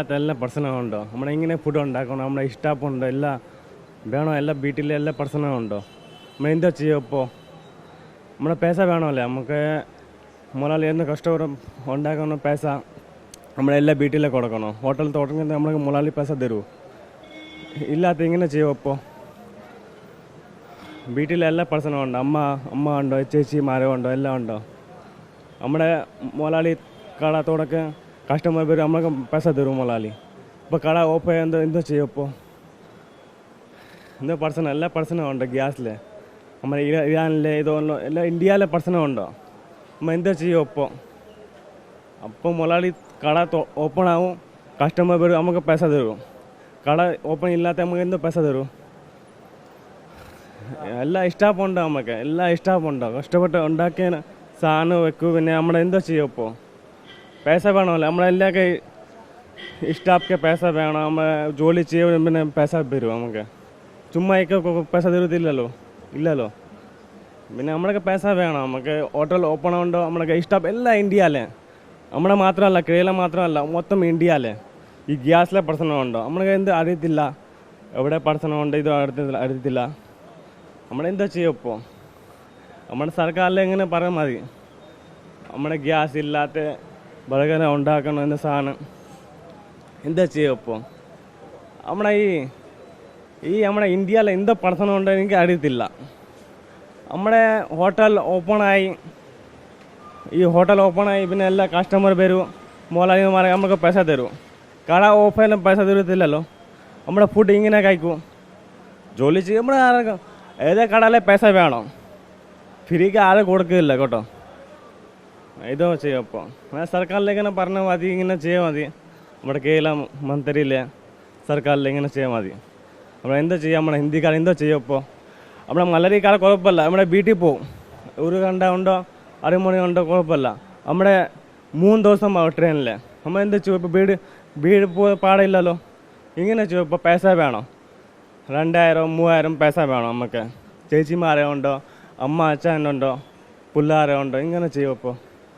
എല്ലാ പ്രശ്നമുണ്ടോ? നമ്മളിങ്ങനെ ഫുഡ് ഉണ്ടാക്കണം, നമ്മുടെ ഇഷ്ടപ്പുണ്ടോ, എല്ലാം വേണോ, എല്ലാ വീട്ടിലെ എല്ലാ പ്രശ്നമുണ്ടോ? നമ്മൾ എന്താ ചെയ്യുക ഇപ്പോൾ? നമ്മുടെ പൈസ വേണമല്ലേ നമുക്ക്? മുതലാളി എന്ത് കഷ്ടപ്പെട്ട് ഉണ്ടാക്കുന്ന പൈസ നമ്മളെല്ലാം വീട്ടിലെ കൊടുക്കണോ? ഹോട്ടൽ തുടങ്ങി നമുക്ക് മുതലാളി പൈസ തരൂ? ഇല്ലാത്ത ഇങ്ങനെ ചെയ്യുമോ ഇപ്പോൾ? വീട്ടിലെ എല്ലാ പ്രശ്നമുണ്ടോ? അമ്മ ഉണ്ടോ, ചേച്ചിമാരോ ഉണ്ടോ, എല്ലാം ഉണ്ടോ? നമ്മുടെ മുതലാളി കട തുടക്കം കസ്റ്റമർ വരും, നമുക്ക് പൈസ തരും മുതലാളി. ഇപ്പോൾ കട ഓപ്പൺ എന്തോ ചെയ്യും ഇപ്പോൾ? എന്തോ പ്രശ്നം, എല്ലാ പ്രശ്നമുണ്ട് ഗ്യാസിൽ. നമ്മുടെ ഇറാനിലെ ഇതൊന്നും എല്ലാം ഇന്ത്യയിലെ പ്രശ്നമുണ്ടോ? നമ്മൾ എന്തോ ചെയ്യും ഇപ്പോൾ? അപ്പോൾ മുതലാളി കട ഓപ്പൺ ആവും, കസ്റ്റമർ വരും, നമുക്ക് പൈസ തരും. കട ഓപ്പൺ ഇല്ലാത്ത നമുക്ക് എന്തോ പൈസ തരും? എല്ലാം ഇഷ്ടമുണ്ടോ? നമുക്ക് എല്ലാം ഇഷ്ടമുണ്ടോ? കഷ്ടപ്പെട്ട് ഉണ്ടാക്കിയ സാധനം വെക്കും, പിന്നെ നമ്മൾ എന്തോ ചെയ്യും ഇപ്പോൾ? പൈസ വേണമല്ലോ, നമ്മളെല്ലാമൊക്കെ സ്റ്റാഫ്ക്ക് പൈസ വേണം, നമ്മൾ ജോലി ചെയ്യും, പിന്നെ പൈസ തരും നമുക്ക്. ചുമ്മാ പൈസ തരത്തില്ലല്ലോ, ഇല്ലല്ലോ. പിന്നെ നമ്മളൊക്കെ പൈസ വേണം നമുക്ക്. ഹോട്ടൽ ഓപ്പൺ ഉണ്ടോ, നമ്മളൊക്കെ സ്റ്റാഫ് എല്ലാം ഇന്ത്യയിലെ, നമ്മുടെ മാത്രമല്ല, കേരള മാത്രമല്ല, മൊത്തം ഇന്ത്യയിലെ ഈ ഗ്യാസിലെ പ്രശ്നമുണ്ടോ? നമ്മൾക്ക് എന്ത് അറിയത്തില്ല, എവിടെ പ്രശ്നമുണ്ട്, ഇത് അറിയത്തില്ല. നമ്മളെന്താ ചെയ്യും ഇപ്പോൾ? നമ്മുടെ സർക്കാരിൽ എങ്ങനെ പറയാൻ മതി, നമ്മുടെ ഗ്യാസ് ഇല്ലാത്ത ബർഗർ ഉണ്ടാക്കണം എന്ന സാധനം എന്താ ചെയ്യുക ഇപ്പോൾ? നമ്മുടെ നമ്മുടെ ഇന്ത്യയിൽ എന്തോ പ്രശ്നമുണ്ടോ എനിക്ക് അറിയത്തില്ല. നമ്മുടെ ഹോട്ടൽ ഓപ്പണായി പിന്നെ എല്ലാ കസ്റ്റമർ വരും, മുതലാളിമാരെ നമുക്ക് പൈസ തരും. കട ഓപ്പൺ പൈസ തരത്തില്ലല്ലോ. നമ്മുടെ ഫുഡ് ഇങ്ങനെ കഴിക്കും, ജോലി ചെയ്യും. നമ്മുടെ ഏതേ കടയിലെ പൈസ വേണം, ഫ്രീക്ക് ആരും കൊടുക്കില്ല കേട്ടോ. ഇതോ ചെയ്യും ഇപ്പോൾ. സർക്കാരിലേക്ക് ഇങ്ങനെ പറഞ്ഞാൽ മതി, ഇങ്ങനെ ചെയ്യാൻ മതി. നമ്മുടെ കേരള മന്ത്രിയിലെ സർക്കാരിൽ ഇങ്ങനെ ചെയ്യാൻ മതി. നമ്മൾ എന്താ ചെയ്യുക? നമ്മുടെ ഹിന്ദിക്കാർ എന്തോ ചെയ്യും ഇപ്പോൾ? നമ്മുടെ മലയാളിക്കാർ കുഴപ്പമില്ല, നമ്മുടെ വീട്ടിൽ പോവും, ഒരു ഗണ്ട ഉണ്ടോ, അരമണി ഉണ്ടോ, കുഴപ്പമില്ല. നമ്മുടെ 3 ദിവസം ട്രെയിനിൽ നമ്മൾ എന്താ ചെയ്യും ഇപ്പോൾ? വീട് പാടില്ലല്ലോ. ഇങ്ങനെ ചെയ്യും ഇപ്പോൾ? പൈസ വേണം, 2000 3000 പൈസ വേണം നമുക്ക്. ചേച്ചിമാരെ ഉണ്ടോ, അച്ഛനുണ്ടോ, പിള്ളേരെ ഉണ്ടോ, ഇങ്ങനെ ചെയ്യും ഇപ്പോൾ?